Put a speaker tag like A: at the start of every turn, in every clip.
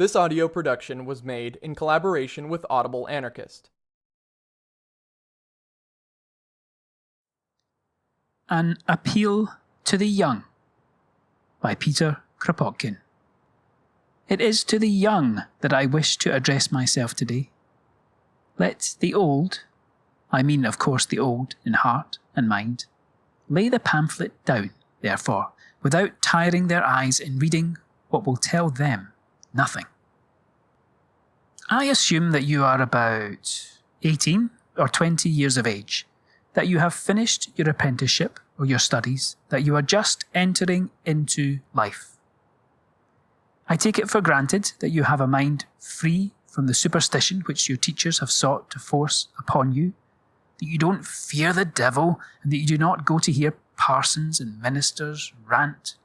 A: This audio production was made in collaboration with Audible Anarchist.
B: An Appeal to the Young by Peter Kropotkin. It is to the young that I wish to address myself today. Let the old, I mean of course the old in heart and mind, lay the pamphlet down, therefore, without tiring their eyes in reading what will tell them nothing. I assume that you are about 18 or 20 years of age, that you have finished your apprenticeship or your studies, that you are just entering into life. I take it for granted that you have a mind free from the superstition which your teachers have sought to force upon you, that you don't fear the devil, and that you do not go to hear parsons and ministers rant.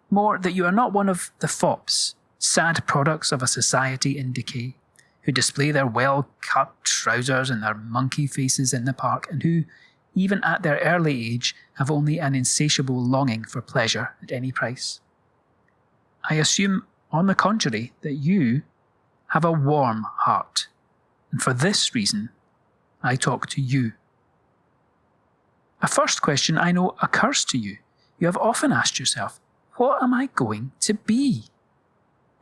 B: More, that you are not one of the fops, sad products of a society in decay, who display their well-cut trousers and their monkey faces in the park, and who, even at their early age, have only an insatiable longing for pleasure at any price. I assume, on the contrary, that you have a warm heart, and for this reason, I talk to you. A first question I know occurs to you. You have often asked yourself, what am I going to be?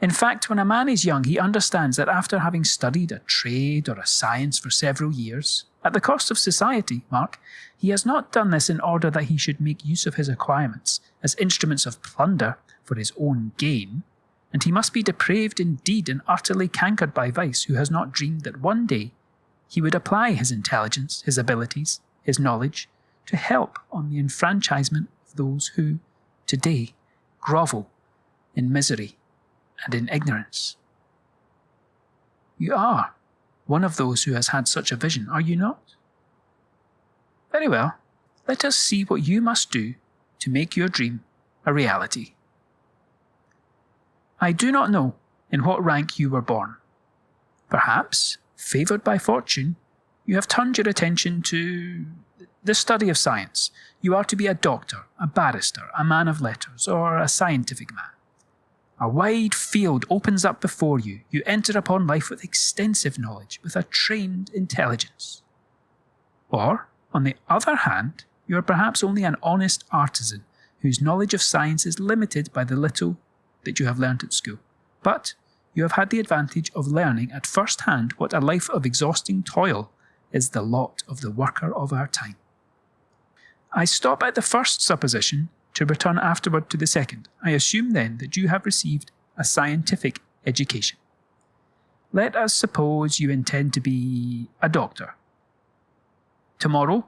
B: In fact, when a man is young, he understands that after having studied a trade or a science for several years, at the cost of society, mark, he has not done this in order that he should make use of his acquirements as instruments of plunder for his own gain, and he must be depraved indeed and utterly cankered by vice who has not dreamed that one day he would apply his intelligence, his abilities, his knowledge, to help on the enfranchisement of those who, today, grovel in misery and in ignorance. You are one of those who has had such a vision, are you not? Very well, let us see what you must do to make your dream a reality. I do not know in what rank you were born. Perhaps, favoured by fortune, you have turned your attention to the study of science. You are to be a doctor, a barrister, a man of letters, or a scientific man. A wide field opens up before you. You enter upon life with extensive knowledge, with a trained intelligence. Or, on the other hand, you are perhaps only an honest artisan whose knowledge of science is limited by the little that you have learnt at school. But you have had the advantage of learning at first hand what a life of exhausting toil is the lot of the worker of our time. I stop at the first supposition to return afterward to the second. I assume then that you have received a scientific education. Let us suppose you intend to be a doctor. Tomorrow,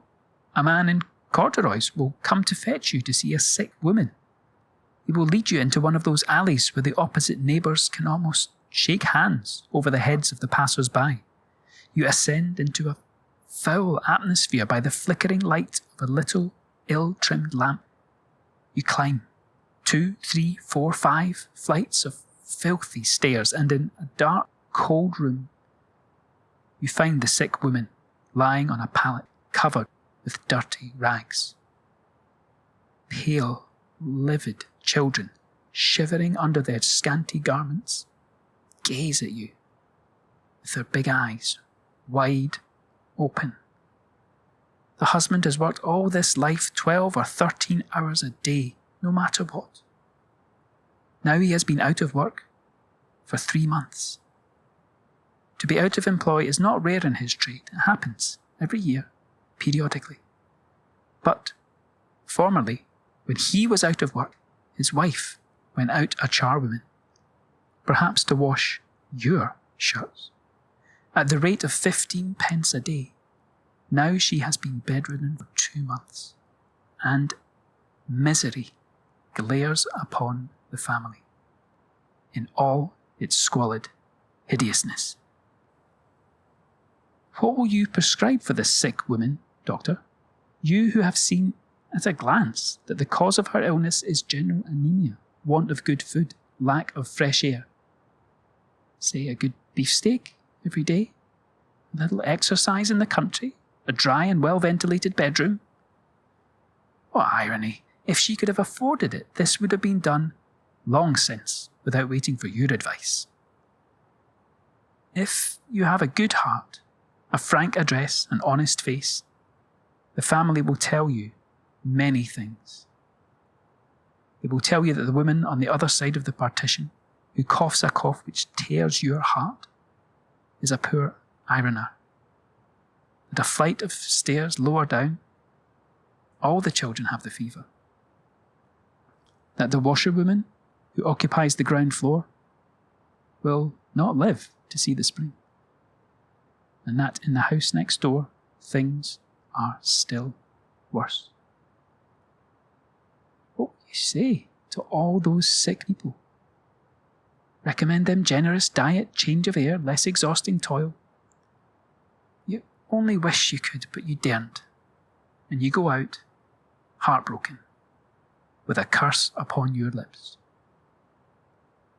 B: a man in corduroys will come to fetch you to see a sick woman. He will lead you into one of those alleys where the opposite neighbours can almost shake hands over the heads of the passers-by. You ascend into a foul atmosphere by the flickering light of a little ill-trimmed lamp. You climb 2, 3, 4, 5 flights of filthy stairs, and in a dark, cold room, you find the sick woman lying on a pallet covered with dirty rags. Pale, livid children, shivering under their scanty garments, gaze at you with their big eyes wide open. The husband has worked all this life 12 or 13 hours a day, no matter what. Now he has been out of work for 3 months. To be out of employ is not rare in his trade. It happens every year, periodically. But formerly, when he was out of work, his wife went out a charwoman, perhaps to wash your shirts, at the rate of 15 pence a day. Now she has been bedridden for 2 months, and misery glares upon the family in all its squalid hideousness. What will you prescribe for this sick woman, doctor? You who have seen at a glance that the cause of her illness is general anemia, want of good food, lack of fresh air. Say a good beefsteak every day, a little exercise in the country, a dry and well-ventilated bedroom. What irony! If she could have afforded it, this would have been done long since, without waiting for your advice. if you have a good heart, a frank address, an honest face, the family will tell you many things. They will tell you that the woman on the other side of the partition, who coughs a cough which tears your heart, is a poor ironer. That a flight of stairs lower down, all the children have the fever. That the washerwoman, who occupies the ground floor, will not live to see the spring. And that in the house next door, things are still worse. What will you say to all those sick people? Recommend them generous diet, change of air, less exhausting toil. You only wish you could, but you daren't. And you go out, heartbroken, with a curse upon your lips.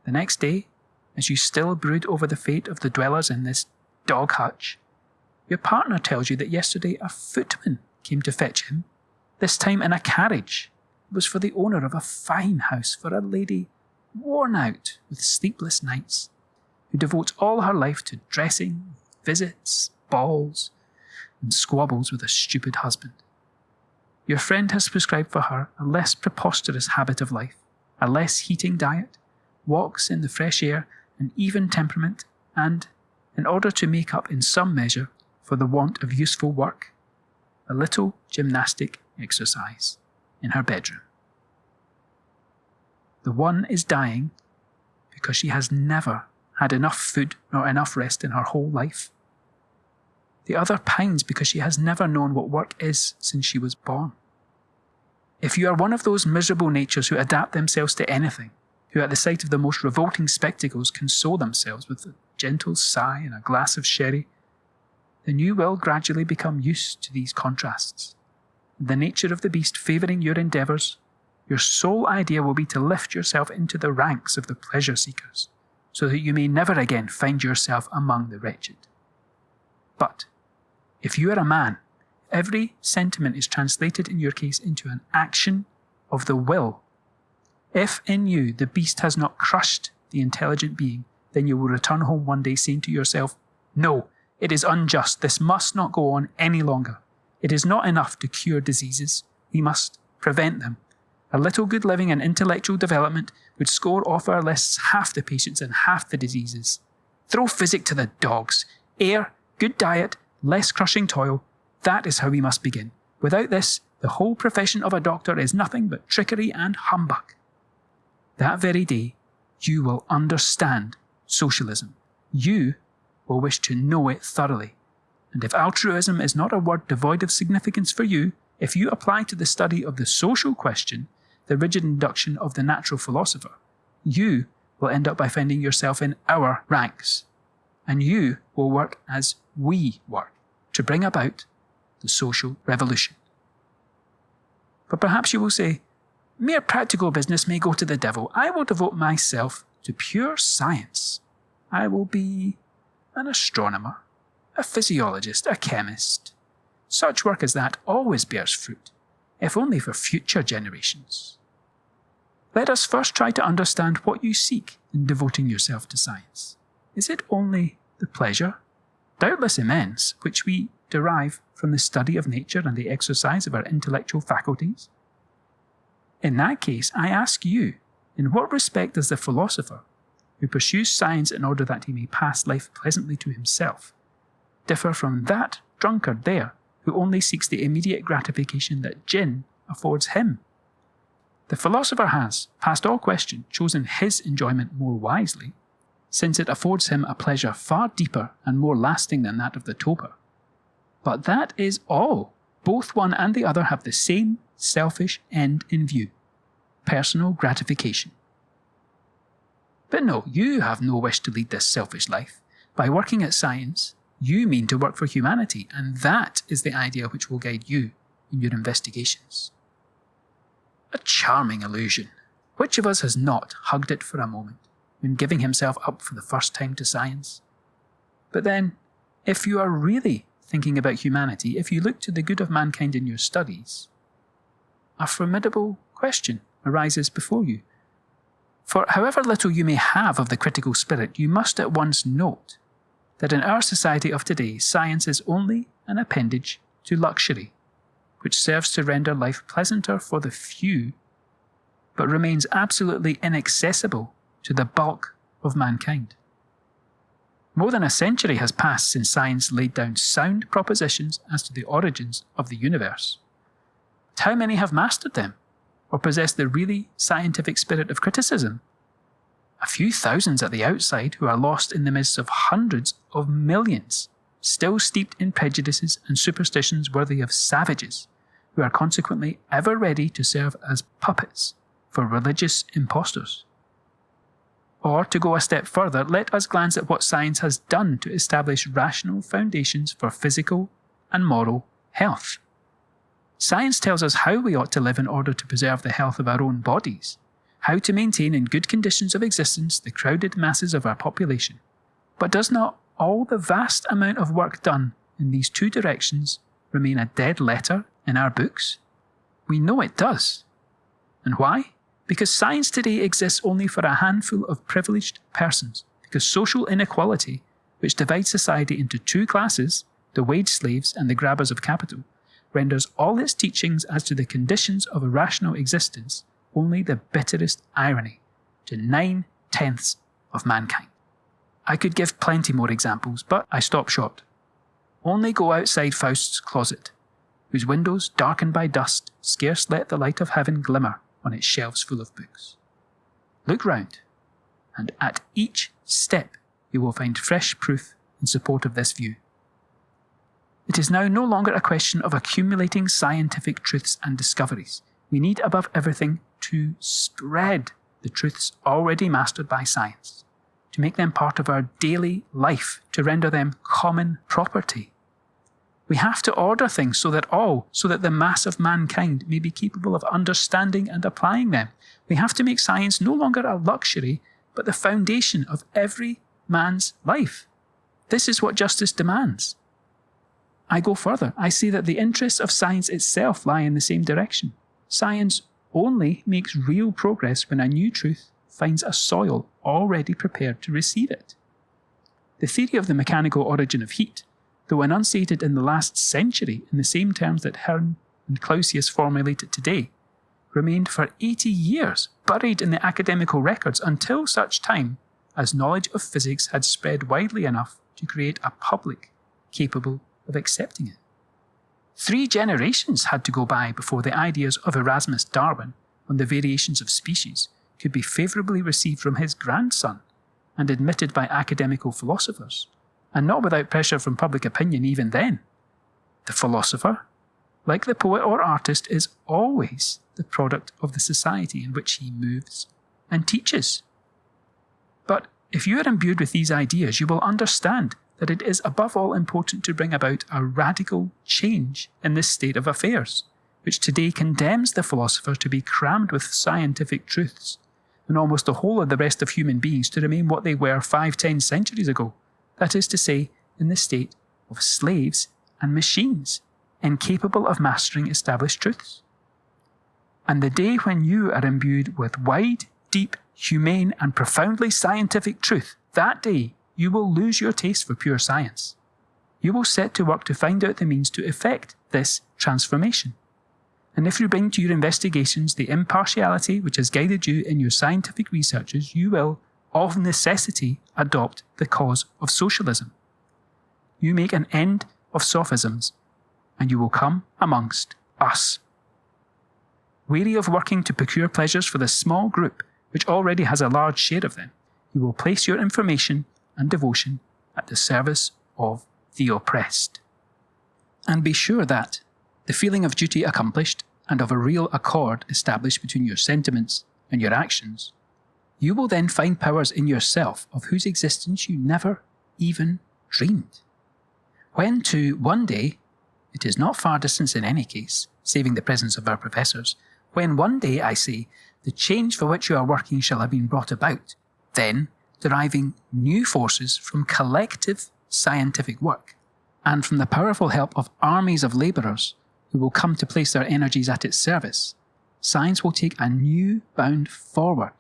B: The next day, as you still brood over the fate of the dwellers in this dog hutch, your partner tells you that yesterday a footman came to fetch him, this time in a carriage. It was for the owner of a fine house, for a lady worn out with sleepless nights, who devotes all her life to dressing, visits, balls, and squabbles with a stupid husband. Your friend has prescribed for her a less preposterous habit of life, a less heating diet, walks in the fresh air, an even temperament, and, in order to make up in some measure for the want of useful work, a little gymnastic exercise in her bedroom. The one is dying because she has never had enough food nor enough rest in her whole life. The other pines because she has never known what work is since she was born. If you are one of those miserable natures who adapt themselves to anything, who at the sight of the most revolting spectacles console themselves with a gentle sigh and a glass of sherry, then you will gradually become used to these contrasts. The nature of the beast favouring your endeavours, your sole idea will be to lift yourself into the ranks of the pleasure seekers, so that you may never again find yourself among the wretched. But if you are a man, every sentiment is translated in your case into an action of the will. If in you the beast has not crushed the intelligent being, then you will return home one day saying to yourself, "No, it is unjust. This must not go on any longer. It is not enough to cure diseases. We must prevent them. A little good living and intellectual development would score off our lists half the patients and half the diseases. Throw physic to the dogs. Air, good diet, less crushing toil. That is how we must begin. Without this, the whole profession of a doctor is nothing but trickery and humbug." That very day, you will understand socialism. You will wish to know it thoroughly. And if altruism is not a word devoid of significance for you, if you apply to the study of the social question the rigid induction of the natural philosopher, you will end up by finding yourself in our ranks. And you will work as we work to bring about the social revolution. But perhaps you will say, mere practical business may go to the devil. I will devote myself to pure science. I will be an astronomer, a physiologist, a chemist. Such work as that always bears fruit, if only for future generations. Let us first try to understand what you seek in devoting yourself to science. Is it only the pleasure, doubtless immense, which we derive from the study of nature and the exercise of our intellectual faculties? In that case, I ask you, in what respect does the philosopher, who pursues science in order that he may pass life pleasantly to himself, differ from that drunkard there who only seeks the immediate gratification that gin affords him? The philosopher has, past all question, chosen his enjoyment more wisely, since it affords him a pleasure far deeper and more lasting than that of the toper. But that is all. Both one and the other have the same selfish end in view: personal gratification. But no, you have no wish to lead this selfish life. By working at science, you mean to work for humanity, and that is the idea which will guide you in your investigations. A charming illusion. Which of us has not hugged it for a moment when giving himself up for the first time to science? But then, if you are really thinking about humanity, if you look to the good of mankind in your studies, a formidable question arises before you. For however little you may have of the critical spirit, you must at once note that in our society of today, science is only an appendage to luxury, which serves to render life pleasanter for the few, but remains absolutely inaccessible to the bulk of mankind. More than a century has passed since science laid down sound propositions as to the origins of the universe. But how many have mastered them, or possess the really scientific spirit of criticism? A few thousands at the outside who are lost in the midst of hundreds of millions, still steeped in prejudices and superstitions worthy of savages, who are consequently ever ready to serve as puppets for religious impostors. Or, to go a step further, let us glance at what science has done to establish rational foundations for physical and moral health. Science tells us how we ought to live in order to preserve the health of our own bodies, how to maintain in good conditions of existence the crowded masses of our population. But does not all the vast amount of work done in these two directions remain a dead letter in our books? We know it does. And why? Because science today exists only for a handful of privileged persons, because social inequality, which divides society into two classes, the wage slaves and the grabbers of capital, renders all its teachings as to the conditions of a rational existence only the bitterest irony to 9/10 of mankind. I could give plenty more examples, but I stop short. Only go outside Faust's closet, whose windows, darkened by dust, scarce let the light of heaven glimmer on its shelves full of books. Look round, and at each step you will find fresh proof in support of this view. It is now no longer a question of accumulating scientific truths and discoveries. We need, above everything, to spread the truths already mastered by science, to make them part of our daily life, to render them common property. We have to order things so that the mass of mankind may be capable of understanding and applying them. We have to make science no longer a luxury, but the foundation of every man's life. This is what justice demands. I go further. I say that the interests of science itself lie in the same direction. Science only makes real progress when a new truth finds a soil already prepared to receive it. The theory of the mechanical origin of heat, though enunciated in the last century in the same terms that Hyndman and Clausius formulate it today, remained for 80 years buried in the academical records until such time as knowledge of physics had spread widely enough to create a public capable of accepting it. 3 generations had to go by before the ideas of Erasmus Darwin on the variations of species could be favourably received from his grandson and admitted by academical philosophers, and not without pressure from public opinion even then. The philosopher, like the poet or artist, is always the product of the society in which he moves and teaches. But if you are imbued with these ideas, you will understand that it is above all important to bring about a radical change in this state of affairs, which today condemns the philosopher to be crammed with scientific truths, and almost the whole of the rest of human beings to remain what they were 5-10 centuries ago, that is to say, in the state of slaves and machines, incapable of mastering established truths. And the day when you are imbued with wide, deep, humane and profoundly scientific truth, that day you will lose your taste for pure science. You will set to work to find out the means to effect this transformation. And if you bring to your investigations the impartiality which has guided you in your scientific researches, you will, of necessity, adopt the cause of socialism. You make an end of sophisms, and you will come amongst us. Weary of working to procure pleasures for the small group which already has a large share of them, you will place your information and devotion at the service of the oppressed. And be sure that, the feeling of duty accomplished and of a real accord established between your sentiments and your actions, you will then find powers in yourself of whose existence you never even dreamed. When one day, it is not far distance in any case, saving the presence of our professors, when one day, I say, the change for which you are working shall have been brought about, then, deriving new forces from collective scientific work, and from the powerful help of armies of labourers who will come to place their energies at its service, science will take a new bound forward,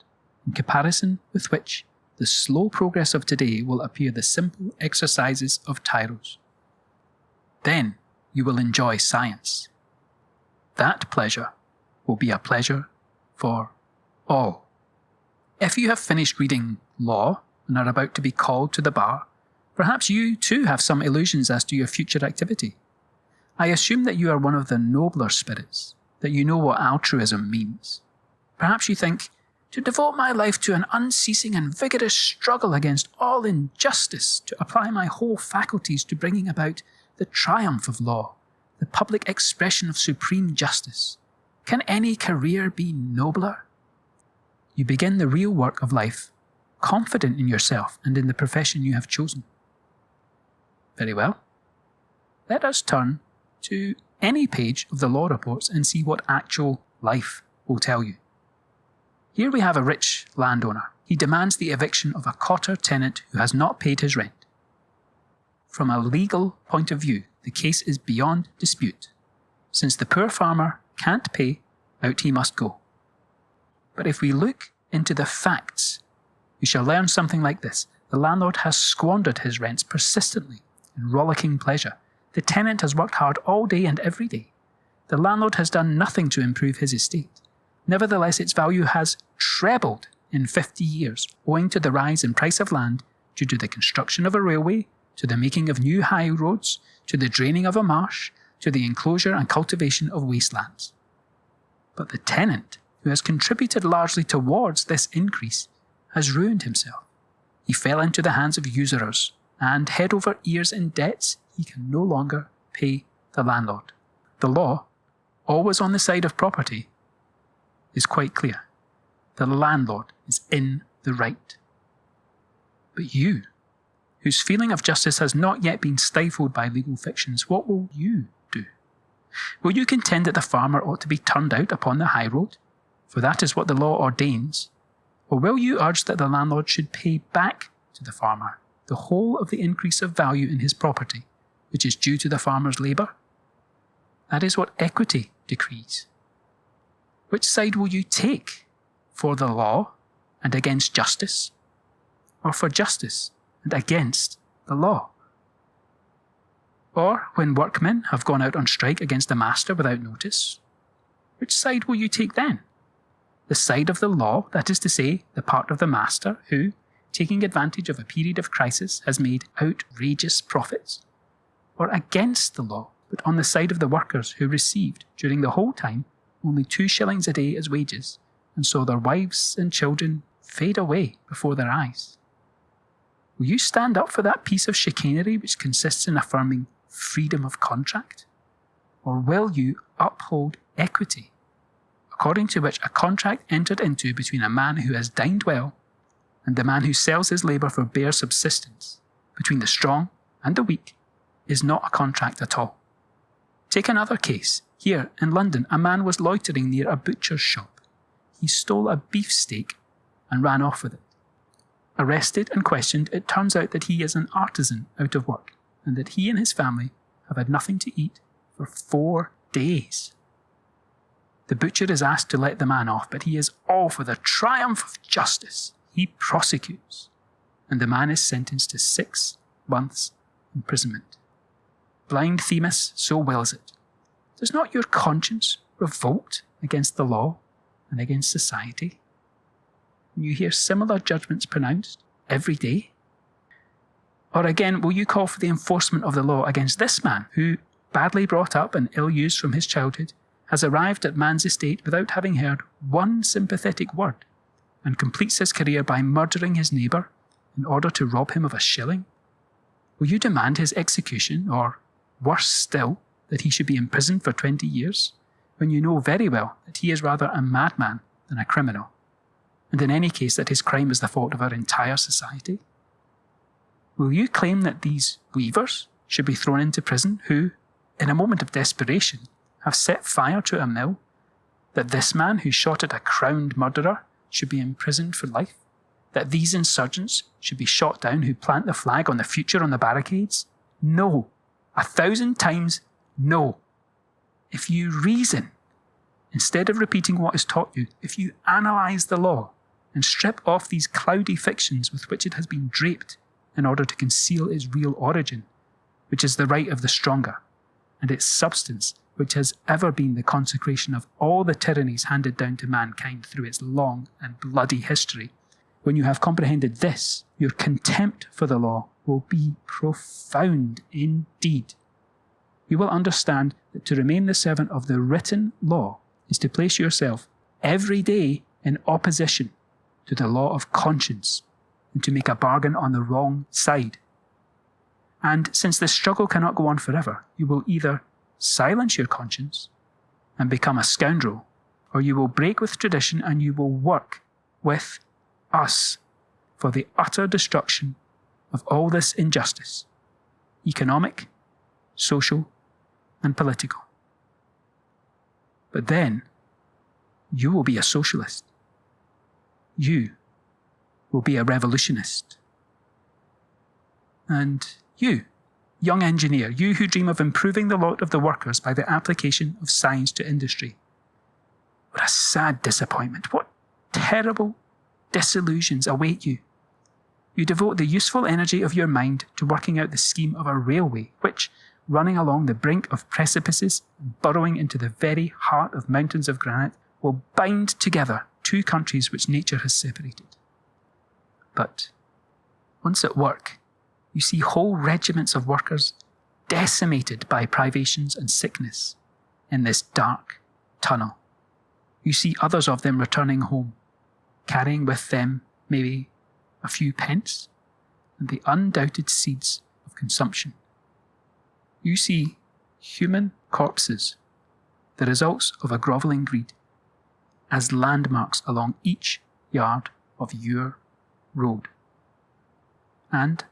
B: in comparison with which the slow progress of today will appear the simple exercises of tyros. Then you will enjoy science. That pleasure will be a pleasure for all. If you have finished reading law and are about to be called to the bar, perhaps you too have some illusions as to your future activity. I assume that you are one of the nobler spirits, that you know what altruism means. Perhaps you think, to devote my life to an unceasing and vigorous struggle against all injustice, to apply my whole faculties to bringing about the triumph of law, the public expression of supreme justice. Can any career be nobler? You begin the real work of life, confident in yourself and in the profession you have chosen. Very well. Let us turn to any page of the law reports and see what actual life will tell you. Here we have a rich landowner. He demands the eviction of a cotter tenant who has not paid his rent. From a legal point of view, the case is beyond dispute. Since the poor farmer can't pay, out he must go. But if we look into the facts, we shall learn something like this. The landlord has squandered his rents persistently in rollicking pleasure. The tenant has worked hard all day and every day. The landlord has done nothing to improve his estate. Nevertheless, its value has trebled in 50 years, owing to the rise in price of land due to the construction of a railway, to the making of new high roads, to the draining of a marsh, to the enclosure and cultivation of wastelands. But the tenant, who has contributed largely towards this increase, has ruined himself. He fell into the hands of usurers, and head over ears in debts he can no longer pay the landlord. The law, always on the side of property, is quite clear. The landlord is in the right. But you, whose feeling of justice has not yet been stifled by legal fictions, what will you do? Will you contend that the farmer ought to be turned out upon the high road, for that is what the law ordains? Or will you urge that the landlord should pay back to the farmer the whole of the increase of value in his property, which is due to the farmer's labour? That is what equity decrees. Which side will you take? For the law and against justice? Or for justice and against the law? Or when workmen have gone out on strike against the master without notice, which side will you take then? The side of the law, that is to say, the part of the master who, taking advantage of a period of crisis, has made outrageous profits? Or against the law, but on the side of the workers who received, during the whole time, only 2 shillings a day as wages, and saw their wives and children fade away before their eyes? Will you stand up for that piece of chicanery which consists in affirming freedom of contract? Or will you uphold equity, according to which a contract entered into between a man who has dined well and the man who sells his labour for bare subsistence, between the strong and the weak, is not a contract at all? Take another case. Here in London, a man was loitering near a butcher's shop. He stole a beefsteak and ran off with it. Arrested and questioned, it turns out that he is an artisan out of work, and that he and his family have had nothing to eat for 4 days. The butcher is asked to let the man off, but he is all for the triumph of justice. He prosecutes, and the man is sentenced to 6 months' imprisonment. Blind Themis so wills it. Does not your conscience revolt against the law and against society when you hear similar judgments pronounced every day? Or again, will you call for the enforcement of the law against this man who, badly brought up and ill-used from his childhood, has arrived at man's estate without having heard one sympathetic word, and completes his career by murdering his neighbour in order to rob him of a shilling? Will you demand his execution, or, worse still, that he should be imprisoned for 20 years, when you know very well that he is rather a madman than a criminal, and in any case that his crime is the fault of our entire society? Will you claim that these weavers should be thrown into prison who, in a moment of desperation, have set fire to a mill, that this man who shot at a crowned murderer should be imprisoned for life, that these insurgents should be shot down who plant the flag on the future on the barricades? No, 1,000 times no. If you reason, instead of repeating what is taught you, if you analyse the law, and strip off these cloudy fictions with which it has been draped in order to conceal its real origin, which is the right of the stronger, and its substance, which has ever been the consecration of all the tyrannies handed down to mankind through its long and bloody history, when you have comprehended this, your contempt for the law will be profound indeed. You will understand that to remain the servant of the written law is to place yourself every day in opposition to the law of conscience and to make a bargain on the wrong side. And since this struggle cannot go on forever, you will either silence your conscience and become a scoundrel, or you will break with tradition and you will work with us for the utter destruction of all this injustice, economic, social, and political. But then, you will be a socialist. You will be a revolutionist. And you, young engineer, you who dream of improving the lot of the workers by the application of science to industry. What a sad disappointment. What terrible disillusions await you. You devote the useful energy of your mind to working out the scheme of a railway, which, running along the brink of precipices and burrowing into the very heart of mountains of granite, will bind together two countries which nature has separated. But once at work, you see whole regiments of workers decimated by privations and sickness in this dark tunnel. You see others of them returning home, carrying with them maybe a few pence and the undoubted seeds of consumption. You see human corpses, the results of a grovelling greed, as landmarks along each yard of your road. And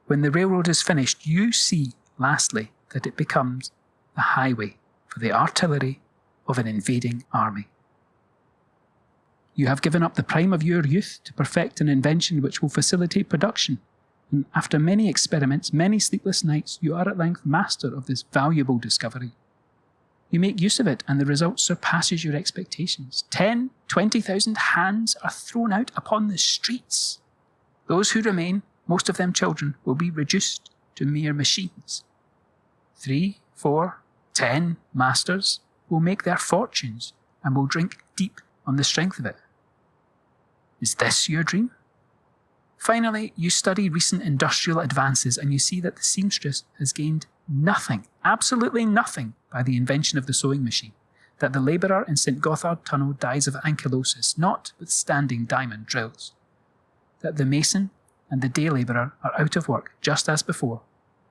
B: when the railroad is finished, you see, lastly, that it becomes the highway for the artillery of an invading army. You have given up the prime of your youth to perfect an invention which will facilitate production, and after many experiments, many sleepless nights, you are at length master of this valuable discovery. You make use of it, and the result surpasses your expectations. 10,000, 20,000 hands are thrown out upon the streets. Those who remain, most of them children, will be reduced to mere machines. 3, 4, 10 masters will make their fortunes and will drink deep on the strength of it. Is this your dream? Finally, you study recent industrial advances and you see that the seamstress has gained nothing, absolutely nothing, by the invention of the sewing machine, that the labourer in St. Gothard Tunnel dies of ankylosis, notwithstanding diamond drills, that the mason and the day labourer are out of work just as before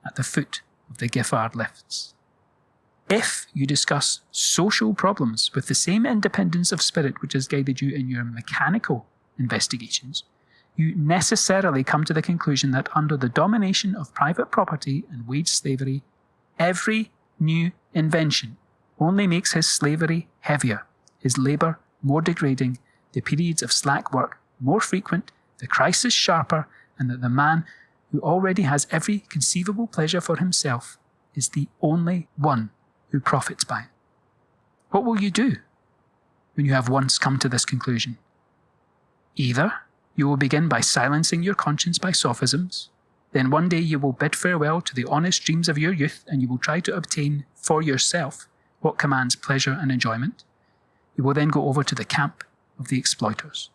B: at the foot of the Giffard lifts. If you discuss social problems with the same independence of spirit which has guided you in your mechanical investigations, you necessarily come to the conclusion that under the domination of private property and wage slavery, every new invention only makes his slavery heavier, his labour more degrading, the periods of slack work more frequent, the crisis sharper, and that the man who already has every conceivable pleasure for himself is the only one who profits by it. What will you do when you have once come to this conclusion? Either you will begin by silencing your conscience by sophisms, then one day you will bid farewell to the honest dreams of your youth and you will try to obtain for yourself what commands pleasure and enjoyment. You will then go over to the camp of the exploiters.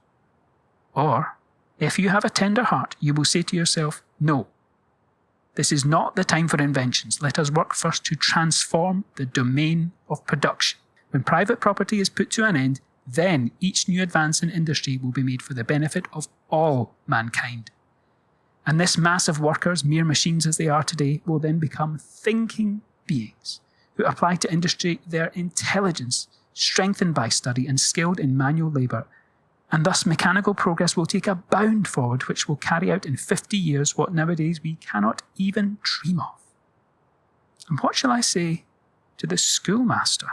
B: Or, if you have a tender heart, you will say to yourself, no, this is not the time for inventions. Let us work first to transform the domain of production. When private property is put to an end, then each new advance in industry will be made for the benefit of all mankind. And this mass of workers, mere machines as they are today, will then become thinking beings who apply to industry their intelligence, strengthened by study and skilled in manual labour. And thus mechanical progress will take a bound forward which will carry out in 50 years what nowadays we cannot even dream of. And what shall I say to the schoolmaster?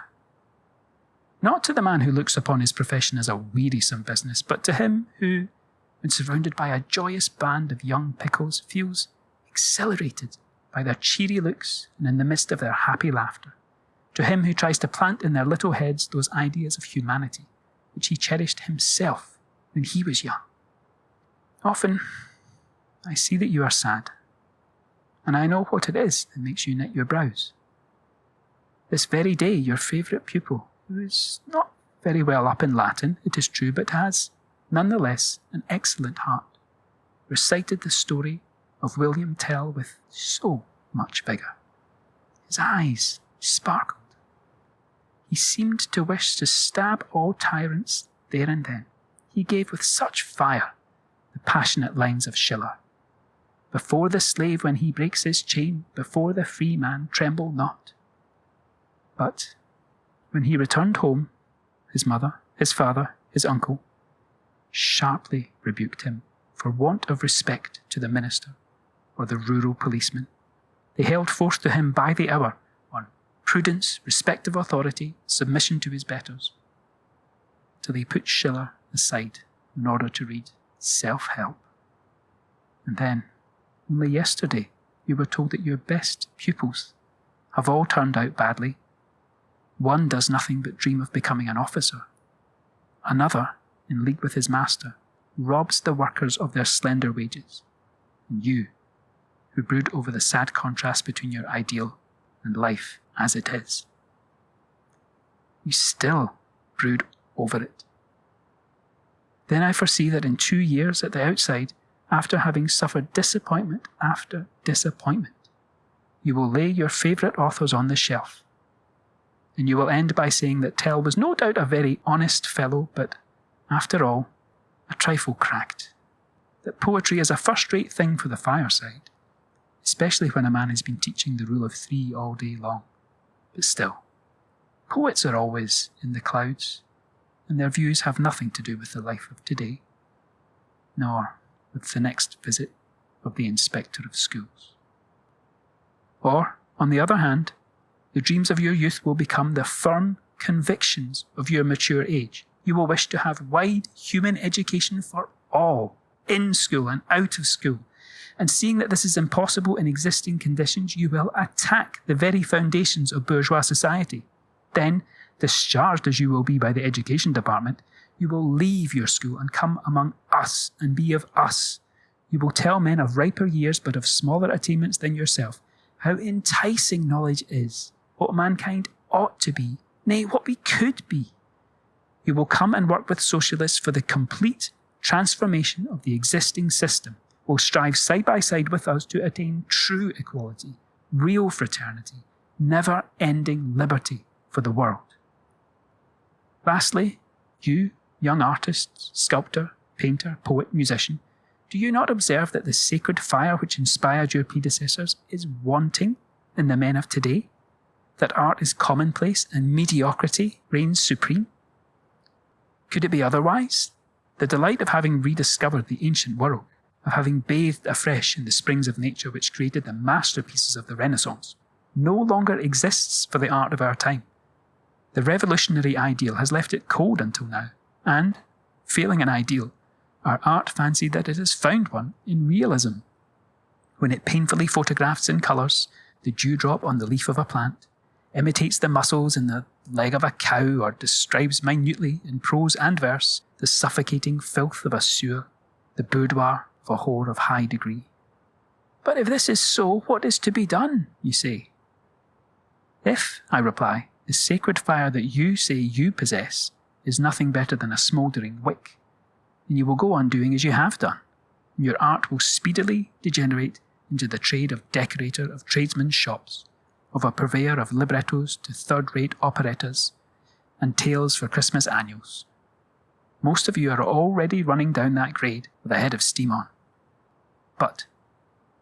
B: Not to the man who looks upon his profession as a wearisome business, but to him who, when surrounded by a joyous band of young pickles, feels exhilarated by their cheery looks and in the midst of their happy laughter. To him who tries to plant in their little heads those ideas of humanity which he cherished himself when he was young. Often, I see that you are sad, and I know what it is that makes you knit your brows. This very day, your favourite pupil, who is not very well up in Latin, it is true, but has, nonetheless, an excellent heart, recited the story of William Tell with so much vigour. His eyes sparkled. He seemed to wish to stab all tyrants there and then. He gave with such fire the passionate lines of Schiller. Before the slave when he breaks his chain, before the free man tremble not. But when he returned home, his mother, his father, his uncle, sharply rebuked him for want of respect to the minister or the rural policeman. They held forth to him by the hour on prudence, respect of authority, submission to his betters, till they put Schiller aside in order to read self-help. And then, only yesterday, you were told that your best pupils have all turned out badly. One does nothing but dream of becoming an officer. Another, in league with his master, robs the workers of their slender wages. And you, who brood over the sad contrast between your ideal and life as it is, you still brood over it. Then I foresee that in 2 years at the outside, after having suffered disappointment after disappointment, you will lay your favourite authors on the shelf, and you will end by saying that Tell was no doubt a very honest fellow, but, after all, a trifle cracked, that poetry is a first-rate thing for the fireside, especially when a man has been teaching the rule of 3 all day long. But still, poets are always in the clouds, and their views have nothing to do with the life of today, nor with the next visit of the inspector of schools. Or, on the other hand, the dreams of your youth will become the firm convictions of your mature age. You will wish to have wide human education for all, in school and out of school. And seeing that this is impossible in existing conditions, you will attack the very foundations of bourgeois society. Then, discharged as you will be by the education department, you will leave your school and come among us and be of us. You will tell men of riper years but of smaller attainments than yourself how enticing knowledge is, what mankind ought to be, nay, what we could be. You will come and work with socialists for the complete transformation of the existing system, will strive side by side with us to attain true equality, real fraternity, never-ending liberty for the world. Lastly, you, young artist, sculptor, painter, poet, musician, do you not observe that the sacred fire which inspired your predecessors is wanting in the men of today? That art is commonplace and mediocrity reigns supreme? Could it be otherwise? The delight of having rediscovered the ancient world, of having bathed afresh in the springs of nature which created the masterpieces of the Renaissance, no longer exists for the art of our time. The revolutionary ideal has left it cold until now, and, failing an ideal, our art fancied that it has found one in realism, when it painfully photographs in colours the dewdrop on the leaf of a plant, imitates the muscles in the leg of a cow, or describes minutely, in prose and verse, the suffocating filth of a sewer, the boudoir of a whore of high degree. But if this is so, what is to be done, you say? If, I reply, the sacred fire that you say you possess is nothing better than a smouldering wick, then you will go on doing as you have done, and your art will speedily degenerate into the trade of decorator of tradesmen's shops, of a purveyor of librettos to third-rate operettas and tales for Christmas annuals. Most of you are already running down that grade with a head of steam on. But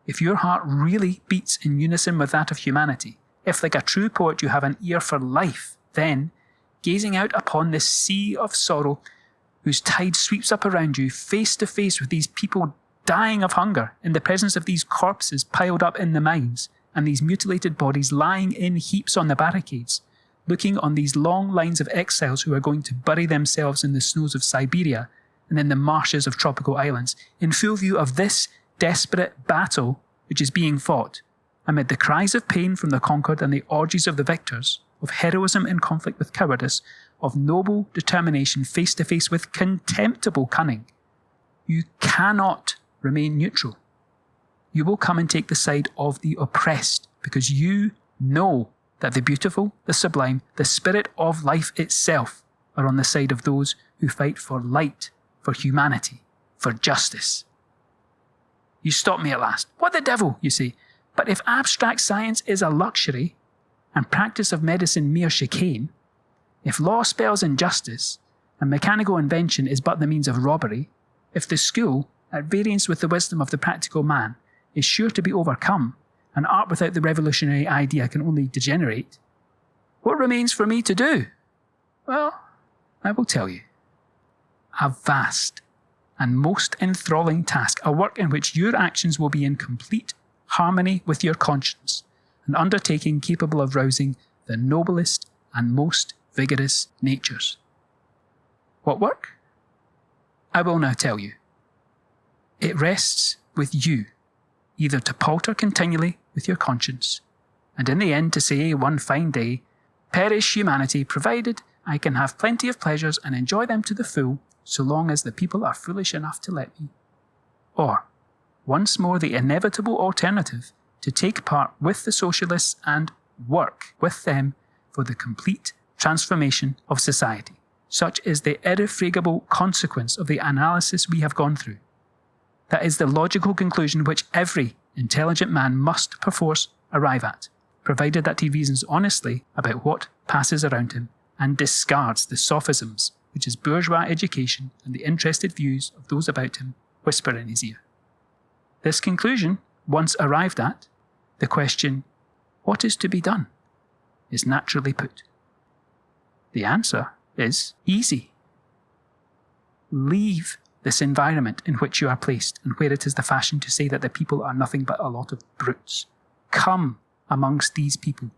B: if your heart really beats in unison with that of humanity, if like a true poet you have an ear for life, then, gazing out upon this sea of sorrow whose tide sweeps up around you, face to face with these people dying of hunger in the presence of these corpses piled up in the mines and these mutilated bodies lying in heaps on the barricades, looking on these long lines of exiles who are going to bury themselves in the snows of Siberia and in the marshes of tropical islands, in full view of this desperate battle which is being fought, amid the cries of pain from the conquered and the orgies of the victors, of heroism in conflict with cowardice, of noble determination face to face with contemptible cunning, you cannot remain neutral. You will come and take the side of the oppressed because you know that the beautiful, the sublime, the spirit of life itself are on the side of those who fight for light, for humanity, for justice. You stop me at last. What the devil, you say? But if abstract science is a luxury and practice of medicine mere chicane, if law spells injustice and mechanical invention is but the means of robbery, if the school, at variance with the wisdom of the practical man, is sure to be overcome, and art without the revolutionary idea can only degenerate, what remains for me to do? Well, I will tell you. A vast and most enthralling task, a work in which your actions will be in complete harmony with your conscience, an undertaking capable of rousing the noblest and most vigorous natures. What work? I will now tell you. It rests with you, either to palter continually with your conscience, and in the end to say one fine day, perish humanity, provided I can have plenty of pleasures and enjoy them to the full, so long as the people are foolish enough to let me. Or, once more the inevitable alternative, to take part with the socialists and work with them for the complete transformation of society. Such is the irrefragable consequence of the analysis we have gone through. That is the logical conclusion which every intelligent man must perforce arrive at, provided that he reasons honestly about what passes around him and discards the sophisms which his bourgeois education and the interested views of those about him whisper in his ear. This conclusion, once arrived at, the question, what is to be done, is naturally put. The answer is easy. Leave this environment in which you are placed and where it is the fashion to say that the people are nothing but a lot of brutes. Come amongst these people,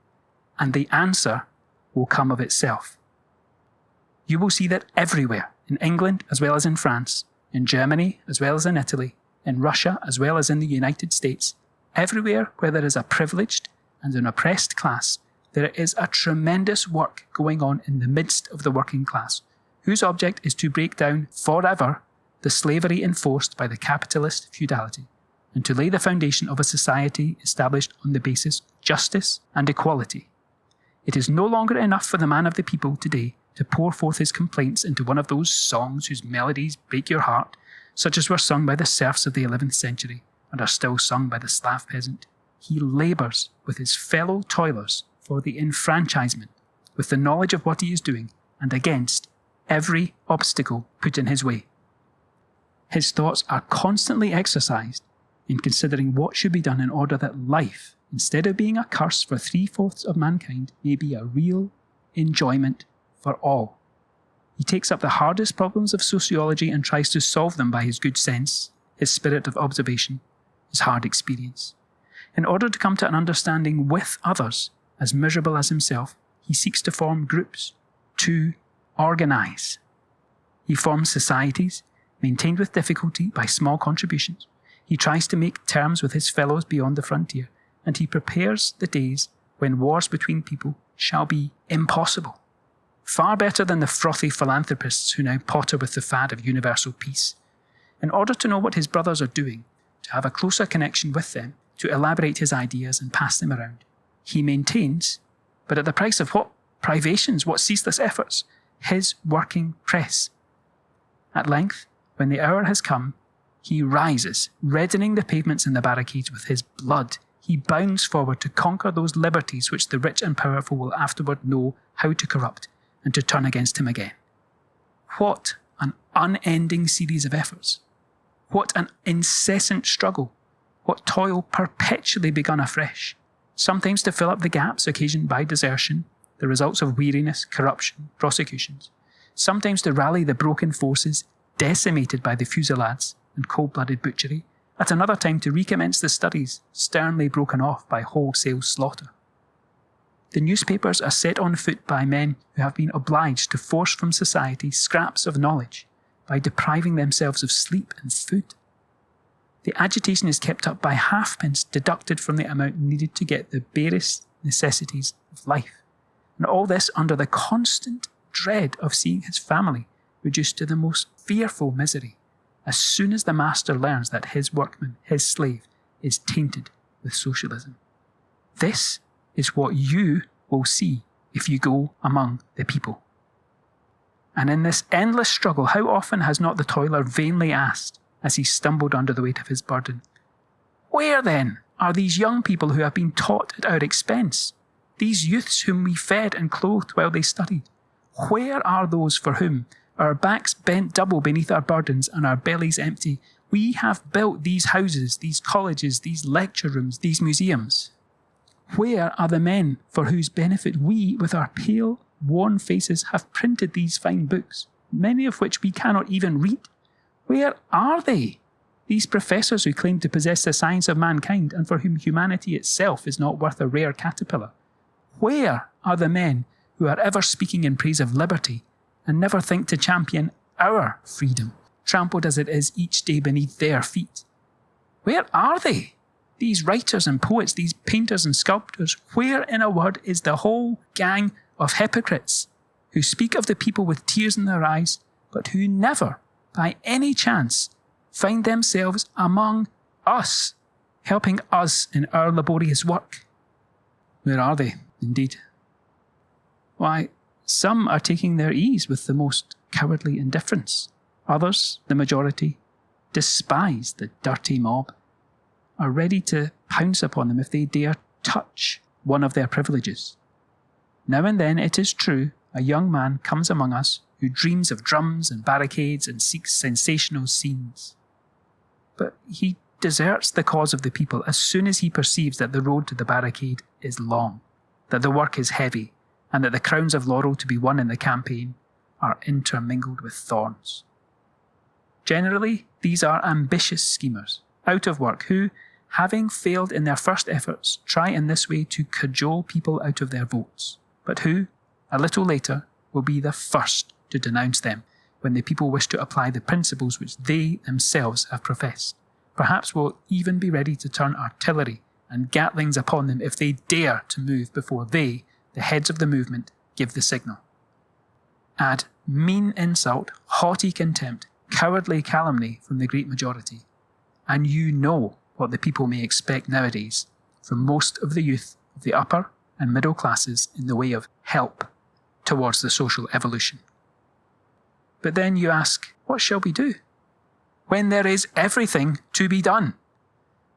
B: and the answer will come of itself. You will see that everywhere, in England as well as in France, in Germany as well as in Italy, in Russia as well as in the United States, everywhere where there is a privileged and an oppressed class, there is a tremendous work going on in the midst of the working class, whose object is to break down forever the slavery enforced by the capitalist feudality, and to lay the foundation of a society established on the basis of justice and equality. It is no longer enough for the man of the people today to pour forth his complaints into one of those songs whose melodies break your heart, such as were sung by the serfs of the 11th century and are still sung by the Slav peasant. He labours with his fellow toilers for the enfranchisement, with the knowledge of what he is doing, and against every obstacle put in his way. His thoughts are constantly exercised in considering what should be done in order that life, instead of being a curse for 3/4 of mankind, may be a real enjoyment for all. He takes up the hardest problems of sociology and tries to solve them by his good sense, his spirit of observation, his hard experience. In order to come to an understanding with others, as miserable as himself, he seeks to form groups, to organise. He forms societies, maintained with difficulty by small contributions. He tries to make terms with his fellows beyond the frontier, and he prepares the days when wars between people shall be impossible. Far better than the frothy philanthropists who now potter with the fad of universal peace. In order to know what his brothers are doing, to have a closer connection with them, to elaborate his ideas and pass them around, he maintains, but at the price of what privations, what ceaseless efforts, his working press. At length, when the hour has come, he rises, reddening the pavements and the barricades with his blood. He bounds forward to conquer those liberties which the rich and powerful will afterward know how to corrupt and to turn against him again. What an unending series of efforts. What an incessant struggle. What toil perpetually begun afresh, sometimes to fill up the gaps occasioned by desertion, the results of weariness, corruption, prosecutions, sometimes to rally the broken forces decimated by the fusillades and cold-blooded butchery, at another time to recommence the studies sternly broken off by wholesale slaughter. The newspapers are set on foot by men who have been obliged to force from society scraps of knowledge by depriving themselves of sleep and food. The agitation is kept up by halfpence deducted from the amount needed to get the barest necessities of life, and all this under the constant dread of seeing his family reduced to the most fearful misery as soon as the master learns that his workman, his slave, is tainted with socialism. This is what you will see if you go among the people. And in this endless struggle, how often has not the toiler vainly asked, as he stumbled under the weight of his burden, where then are these young people who have been taught at our expense, these youths whom we fed and clothed while they studied? Where are those for whom, our backs bent double beneath our burdens and our bellies empty, we have built these houses, these colleges, these lecture rooms, these museums? Where are the men for whose benefit we, with our pale, worn faces, have printed these fine books, many of which we cannot even read? Where are they, these professors who claim to possess the science of mankind and for whom humanity itself is not worth a rare caterpillar? Where are the men who are ever speaking in praise of liberty and never think to champion our freedom, trampled as it is each day beneath their feet? Where are they, these writers and poets, these painters and sculptors? Where, in a word, is the whole gang of hypocrites who speak of the people with tears in their eyes, but who never, by any chance, find themselves among us, helping us in our laborious work? Where are they, indeed? Why, some are taking their ease with the most cowardly indifference. Others, the majority, despise the dirty mob, are ready to pounce upon them if they dare touch one of their privileges. Now and then, it is true, a young man comes among us who dreams of drums and barricades and seeks sensational scenes. But he deserts the cause of the people as soon as he perceives that the road to the barricade is long, that the work is heavy, and that the crowns of laurel to be won in the campaign are intermingled with thorns. Generally, these are ambitious schemers, out of work, who, having failed in their first efforts, try in this way to cajole people out of their votes, but who, a little later, will be the first to denounce them when the people wish to apply the principles which they themselves have professed. Perhaps will even be ready to turn artillery and gatlings upon them if they dare to move before they, the heads of the movement, give the signal. Add mean insult, haughty contempt, cowardly calumny from the great majority, and you know what the people may expect nowadays from most of the youth of the upper and middle classes in the way of help towards the social evolution. But then you ask, what shall we do? When there is everything to be done,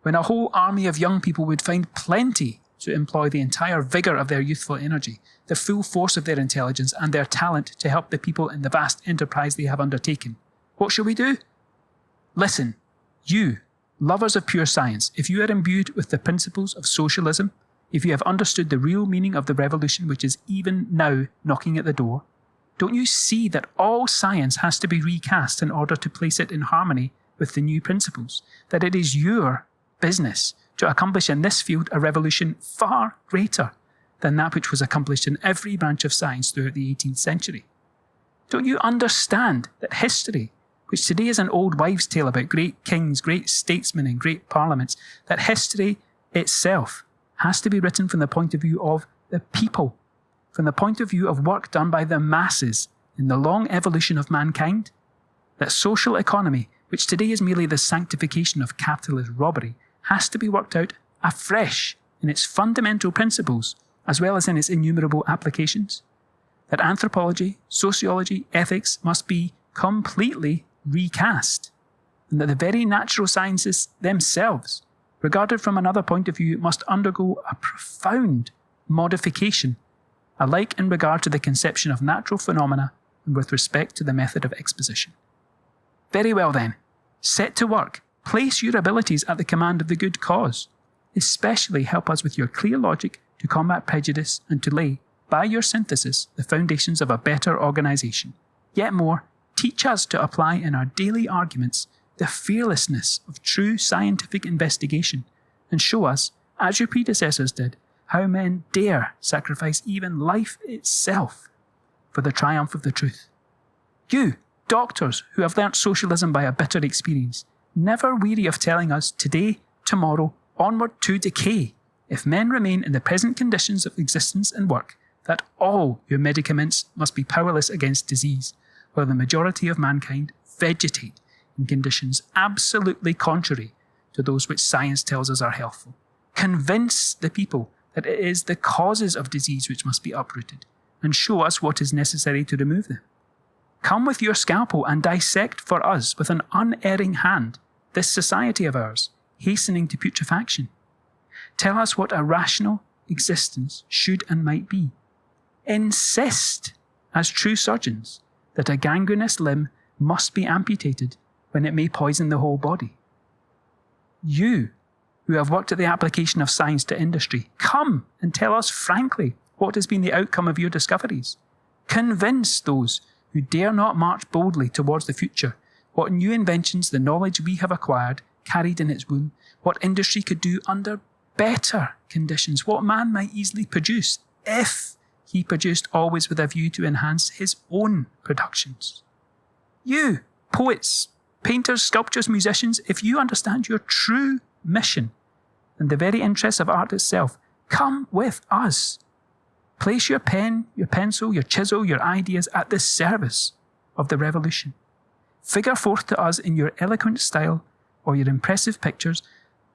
B: when a whole army of young people would find plenty to employ the entire vigour of their youthful energy, the full force of their intelligence and their talent to help the people in the vast enterprise they have undertaken. What shall we do? Listen, you, lovers of pure science, if you are imbued with the principles of socialism, if you have understood the real meaning of the revolution which is even now knocking at the door, don't you see that all science has to be recast in order to place it in harmony with the new principles? That it is your business to accomplish in this field a revolution far greater than that which was accomplished in every branch of science throughout the 18th century? Don't you understand that history, which today is an old wives' tale about great kings, great statesmen and great parliaments, that history itself has to be written from the point of view of the people, from the point of view of work done by the masses in the long evolution of mankind? That social economy, which today is merely the sanctification of capitalist robbery, has to be worked out afresh in its fundamental principles as well as in its innumerable applications? That anthropology, sociology, ethics must be completely recast, and that the very natural sciences themselves, regarded from another point of view, must undergo a profound modification, alike in regard to the conception of natural phenomena and with respect to the method of exposition. Very well then, set to work, place your abilities at the command of the good cause. Especially help us with your clear logic to combat prejudice and to lay, by your synthesis, the foundations of a better organisation. Yet more, teach us to apply in our daily arguments the fearlessness of true scientific investigation, and show us, as your predecessors did, how men dare sacrifice even life itself for the triumph of the truth. You, doctors who have learnt socialism by a bitter experience, never weary of telling us today, tomorrow, onward to decay, if men remain in the present conditions of existence and work, that all your medicaments must be powerless against disease, while the majority of mankind vegetate in conditions absolutely contrary to those which science tells us are healthful. Convince the people that it is the causes of disease which must be uprooted, and show us what is necessary to remove them. Come with your scalpel and dissect for us with an unerring hand this society of ours, hastening to putrefaction. Tell us what a rational existence should and might be. Insist, as true surgeons, that a gangrenous limb must be amputated when it may poison the whole body. You, who have worked at the application of science to industry, come and tell us frankly what has been the outcome of your discoveries. Convince those who dare not march boldly towards the future what new inventions the knowledge we have acquired carried in its womb, what industry could do under better conditions, what man might easily produce if he produced always with a view to enhance his own productions. You, poets, painters, sculptors, musicians, if you understand your true mission and the very interests of art itself, come with us. Place your pen, your pencil, your chisel, your ideas at the service of the revolution. Figure forth to us in your eloquent style or your impressive pictures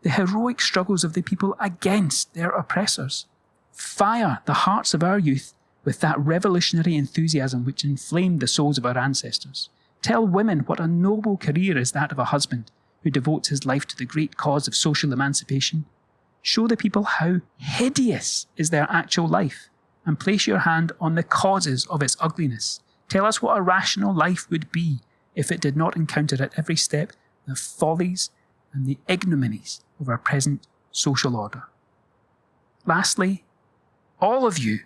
B: the heroic struggles of the people against their oppressors. Fire the hearts of our youth with that revolutionary enthusiasm which inflamed the souls of our ancestors. Tell women what a noble career is that of a husband who devotes his life to the great cause of social emancipation. Show the people how hideous is their actual life, and place your hand on the causes of its ugliness. Tell us what a rational life would be if it did not encounter at every step the follies and the ignominies of our present social order. Lastly, all of you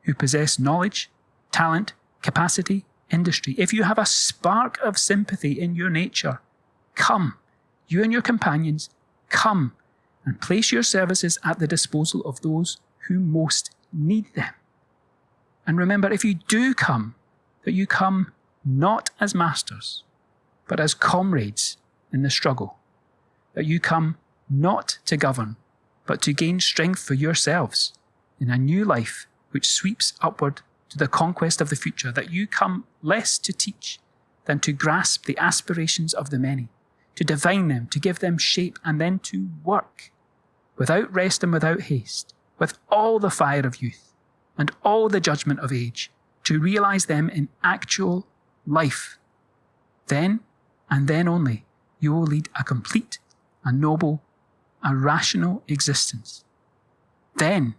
B: who possess knowledge, talent, capacity, industry, if you have a spark of sympathy in your nature, come, you and your companions, come and place your services at the disposal of those who most need them. And remember, if you do come, that you come not as masters, but as comrades in the struggle. That you come not to govern, but to gain strength for yourselves in a new life which sweeps upward to the conquest of the future. That you come less to teach than to grasp the aspirations of the many, to divine them, to give them shape, and then to work without rest and without haste, with all the fire of youth and all the judgment of age, to realize them in actual life. Then, and then only, you will lead a complete, a noble, a rational existence. Then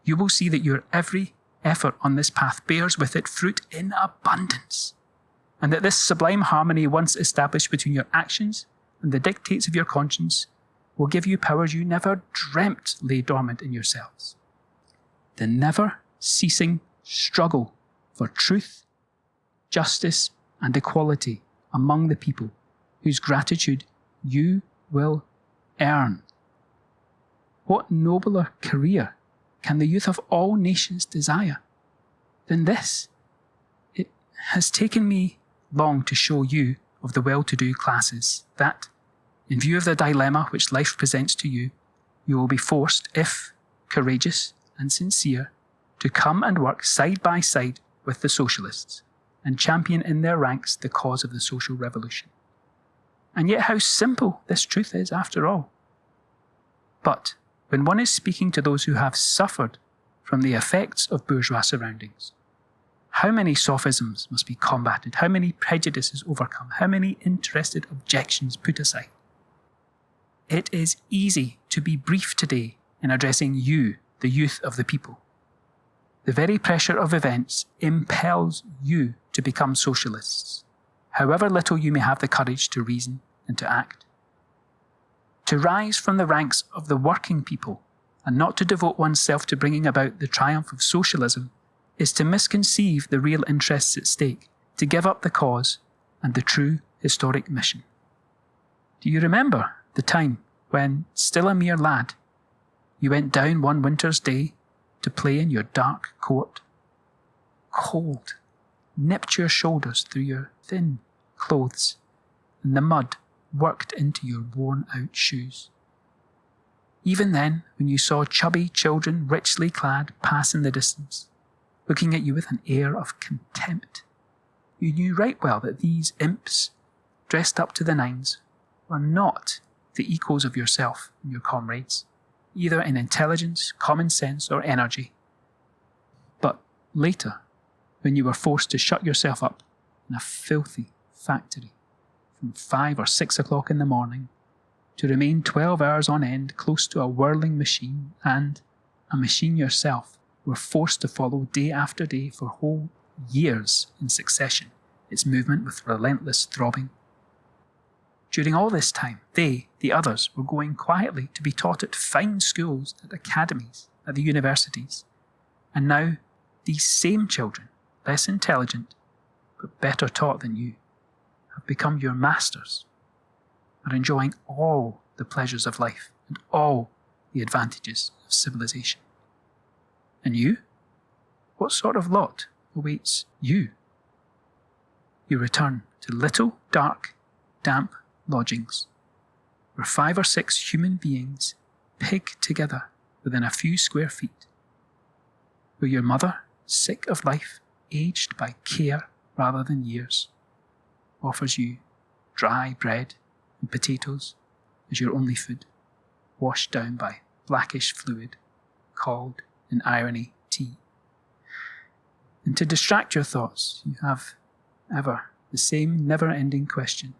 B: you will see that your every effort on this path bears with it fruit in abundance, and that this sublime harmony once established between your actions and the dictates of your conscience will give you powers you never dreamt lay dormant in yourselves. The never-ceasing struggle for truth, justice, and equality among the people, whose gratitude you will earn. What nobler career can the youth of all nations desire than this? It has taken me long to show you of the well-to-do classes that, in view of the dilemma which life presents to you, you will be forced, if courageous and sincere, to come and work side by side with the socialists and champion in their ranks the cause of the social revolution. And yet how simple this truth is after all. But when one is speaking to those who have suffered from the effects of bourgeois surroundings, how many sophisms must be combated, how many prejudices overcome, how many interested objections put aside. It is easy to be brief today in addressing you, the youth of the people. The very pressure of events impels you to become socialists, however little you may have the courage to reason and to act. To rise from the ranks of the working people and not to devote oneself to bringing about the triumph of socialism is to misconceive the real interests at stake, to give up the cause and the true historic mission. Do you remember the time when, still a mere lad, you went down one winter's day to play in your dark court? Cold nipped your shoulders through your thin clothes, and the mud worked into your worn-out shoes. Even then, when you saw chubby children richly clad pass in the distance, looking at you with an air of contempt. You knew right well that these imps, dressed up to the nines, were not the equals of yourself and your comrades, either in intelligence, common sense, or energy. But later, when you were forced to shut yourself up in a filthy factory from 5 or 6 o'clock in the morning, to remain 12 hours on end close to a whirling machine, and a machine yourself, were forced to follow day after day for whole years in succession, its movement with relentless throbbing. During all this time, they, the others, were going quietly to be taught at fine schools, at academies, at the universities. And now, these same children, less intelligent, but better taught than you, have become your masters, are enjoying all the pleasures of life and all the advantages of civilization. And you? What sort of lot awaits you? You return to little, dark, damp lodgings, where 5 or 6 human beings pig together within a few square feet, where your mother, sick of life, aged by care rather than years, offers you dry bread and potatoes as your only food, washed down by blackish fluid called in irony tea. And to distract your thoughts, you have ever the same never-ending question: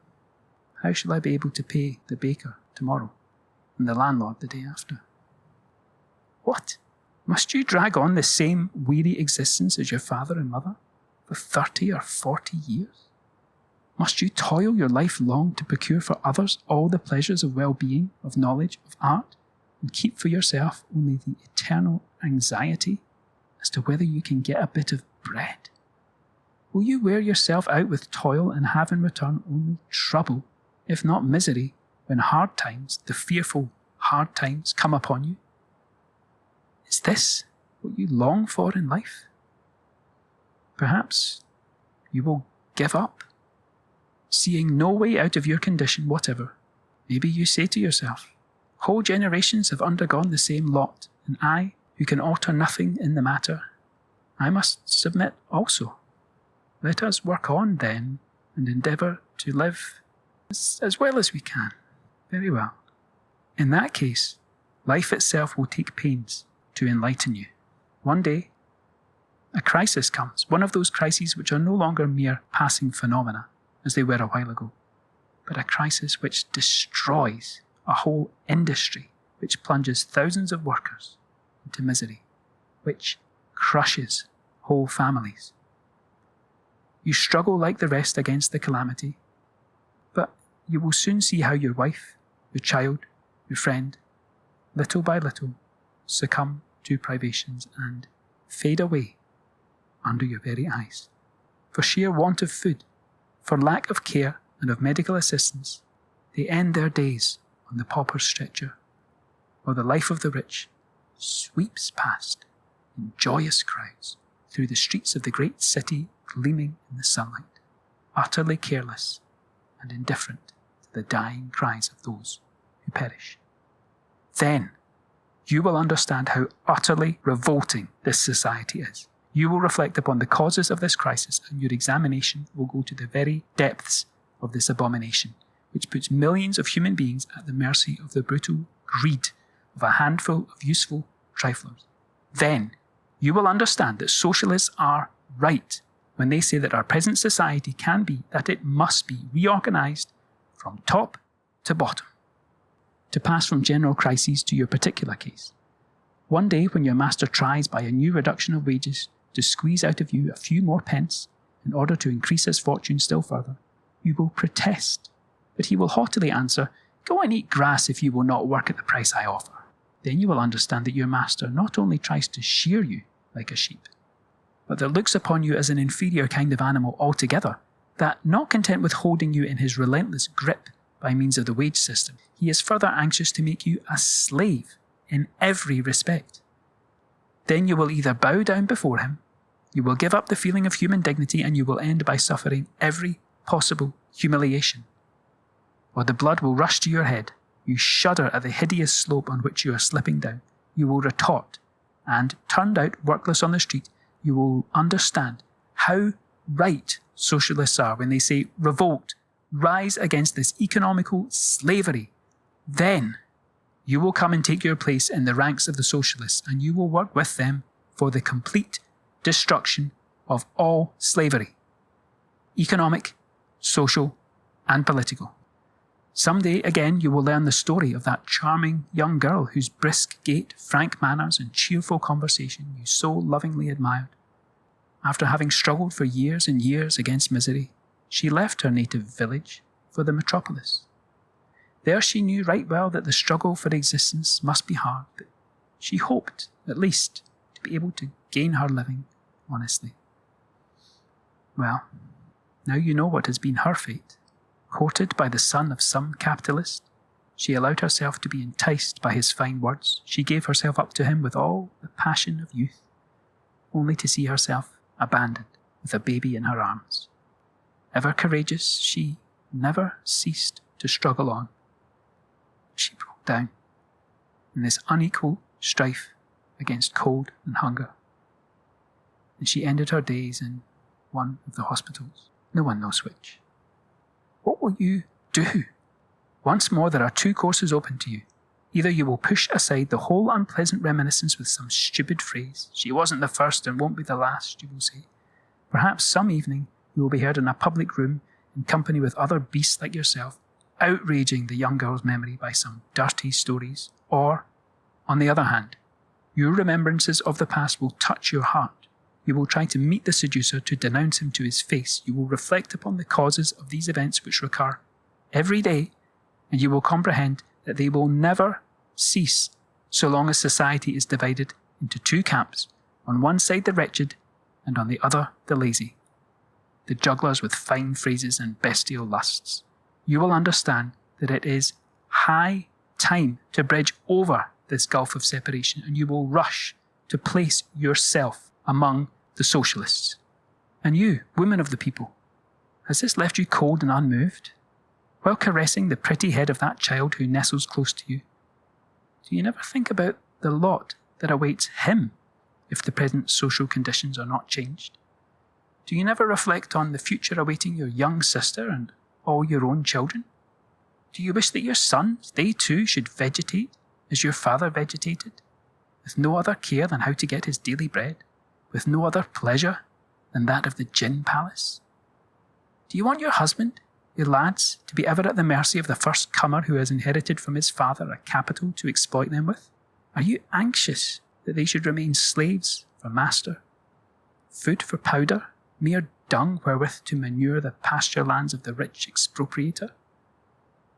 B: how shall I be able to pay the baker tomorrow and the landlord the day after? What? Must you drag on the same weary existence as your father and mother for 30 or 40 years? Must you toil your life long to procure for others all the pleasures of well-being, of knowledge, of art, and keep for yourself only the eternal anxiety as to whether you can get a bit of bread? Will you wear yourself out with toil and have in return only trouble, if not misery, when hard times, the fearful hard times, come upon you? Is this what you long for in life? Perhaps you will give up, seeing no way out of your condition whatever. Maybe you say to yourself, whole generations have undergone the same lot, and I, who can alter nothing in the matter, I must submit also. Let us work on then, and endeavour to live as well as we can. Very well. In that case, life itself will take pains to enlighten you. One day, a crisis comes, one of those crises which are no longer mere passing phenomena, as they were a while ago, but a crisis which destroys a whole industry, which plunges thousands of workers into misery, which crushes whole families. You struggle like the rest against the calamity, but you will soon see how your wife, your child, your friend, little by little, succumb to privations and fade away under your very eyes. For sheer want of food, for lack of care and of medical assistance, they end their days on the pauper's stretcher, while the life of the rich sweeps past in joyous crowds through the streets of the great city, gleaming in the sunlight, utterly careless and indifferent to the dying cries of those who perish. Then you will understand how utterly revolting this society is. You will reflect upon the causes of this crisis, and your examination will go to the very depths of this abomination, which puts millions of human beings at the mercy of the brutal greed of a handful of useful triflers. Then you will understand that socialists are right when they say that our present society can be, that it must be, reorganized from top to bottom. To pass from general crises to your particular case. One day when your master tries by a new reduction of wages to squeeze out of you a few more pence in order to increase his fortune still further, you will protest, but he will haughtily answer, "Go and eat grass if you will not work at the price I offer." Then you will understand that your master not only tries to shear you like a sheep, but that looks upon you as an inferior kind of animal altogether, that, not content with holding you in his relentless grip by means of the wage system, he is further anxious to make you a slave in every respect. Then you will either bow down before him, you will give up the feeling of human dignity, and you will end by suffering every possible humiliation, or the blood will rush to your head, you shudder at the hideous slope on which you are slipping down, you will retort, and, turned out workless on the street, you will understand how right socialists are when they say, revolt, rise against this economical slavery. Then you will come and take your place in the ranks of the socialists, and you will work with them for the complete destruction of all slavery, economic, social, and political. Someday, again, you will learn the story of that charming young girl whose brisk gait, frank manners, and cheerful conversation you so lovingly admired. After having struggled for years and years against misery, she left her native village for the metropolis. There she knew right well that the struggle for existence must be hard, but she hoped, at least, to be able to gain her living honestly. Well, now you know what has been her fate. Courted by the son of some capitalist, she allowed herself to be enticed by his fine words. She gave herself up to him with all the passion of youth, only to see herself abandoned with a baby in her arms. Ever courageous, she never ceased to struggle on. She broke down in this unequal strife against cold and hunger, and she ended her days in one of the hospitals, no one knows which. What will you do? Once more, there are two courses open to you. Either you will push aside the whole unpleasant reminiscence with some stupid phrase. She wasn't the first and won't be the last, you will say. Perhaps some evening you will be heard in a public room in company with other beasts like yourself, outraging the young girl's memory by some dirty stories. Or, on the other hand, your remembrances of the past will touch your heart. You will try to meet the seducer, to denounce him to his face. You will reflect upon the causes of these events which recur every day, and you will comprehend that they will never cease so long as society is divided into two camps, on one side the wretched, and on the other the lazy, the jugglers with fine phrases and bestial lusts. You will understand that it is high time to bridge over this gulf of separation, and you will rush to place yourself among the socialists. And you, women of the people, has this left you cold and unmoved? While caressing the pretty head of that child who nestles close to you, do you never think about the lot that awaits him if the present social conditions are not changed? Do you never reflect on the future awaiting your young sister and all your own children? Do you wish that your sons, they too, should vegetate as your father vegetated, with no other care than how to get his daily bread, with no other pleasure than that of the gin palace? Do you want your husband, your lads, to be ever at the mercy of the first comer who has inherited from his father a capital to exploit them with? Are you anxious that they should remain slaves for master, food for powder, mere dung wherewith to manure the pasture lands of the rich expropriator?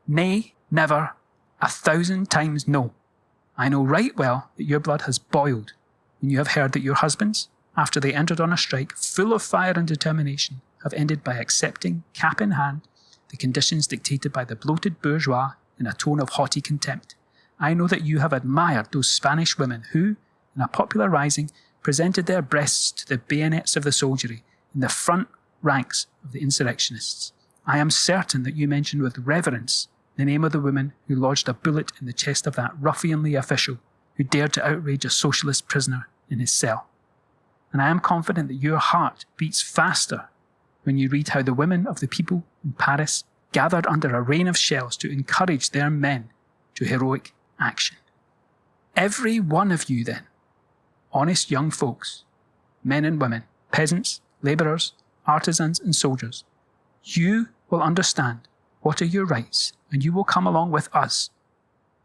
B: Nay, never, 1,000 times no. I know right well that your blood has boiled when you have heard that your husbands, after they entered on a strike full of fire and determination, have ended by accepting, cap in hand, the conditions dictated by the bloated bourgeois in a tone of haughty contempt. I know that you have admired those Spanish women who, in a popular rising, presented their breasts to the bayonets of the soldiery in the front ranks of the insurrectionists. I am certain that you mentioned with reverence the name of the woman who lodged a bullet in the chest of that ruffianly official who dared to outrage a socialist prisoner in his cell. And I am confident that your heart beats faster when you read how the women of the people in Paris gathered under a rain of shells to encourage their men to heroic action. Every one of you then, honest young folks, men and women, peasants, labourers, artisans and soldiers, you will understand what are your rights, and you will come along with us.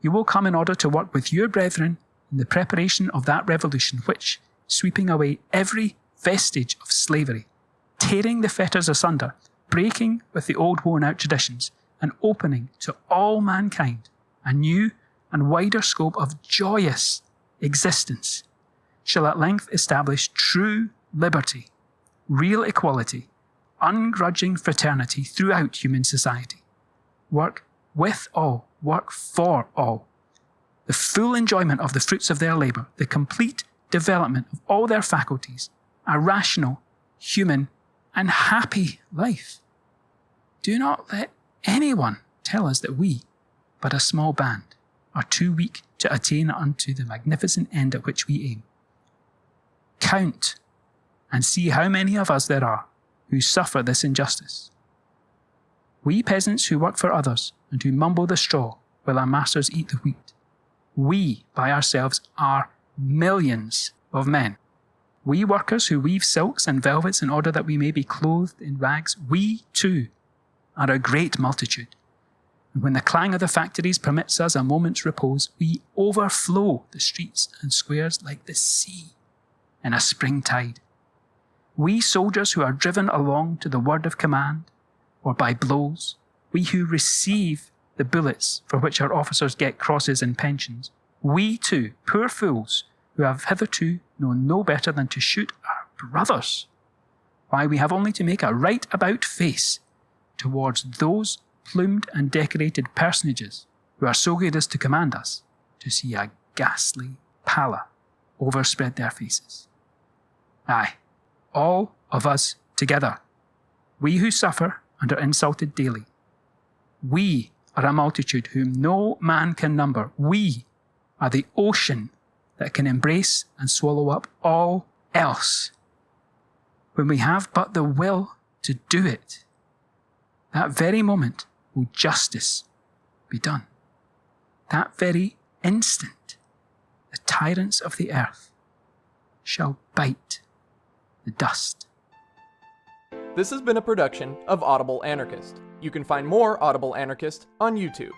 B: You will come in order to work with your brethren in the preparation of that revolution which, sweeping away every vestige of slavery, tearing the fetters asunder, breaking with the old worn-out traditions, and opening to all mankind a new and wider scope of joyous existence, shall at length establish true liberty, real equality, ungrudging fraternity throughout human society. Work with all, work for all. The full enjoyment of the fruits of their labour, the complete development of all their faculties, a rational, human, and happy life. Do not let anyone tell us that we, but a small band, are too weak to attain unto the magnificent end at which we aim. Count and see how many of us there are who suffer this injustice. We peasants who work for others and who mumble the straw while our masters eat the wheat. We, by ourselves, are millions of men. We workers who weave silks and velvets in order that we may be clothed in rags, we too are a great multitude. And when the clang of the factories permits us a moment's repose, we overflow the streets and squares like the sea in a spring tide. We soldiers who are driven along to the word of command, or by blows, we who receive the bullets for which our officers get crosses and pensions, we too, poor fools, who have hitherto known no better than to shoot our brothers, why we have only to make a right about face towards those plumed and decorated personages who are so good as to command us, to see a ghastly pallor overspread their faces. Aye, all of us together, we who suffer and are insulted daily, we are a multitude whom no man can number. We are the ocean that can embrace and swallow up all else. When we have but the will to do it, that very moment will justice be done. That very instant, the tyrants of the earth shall bite the dust.
A: This has been a production of Audible Anarchist. You can find more Audible Anarchist on YouTube.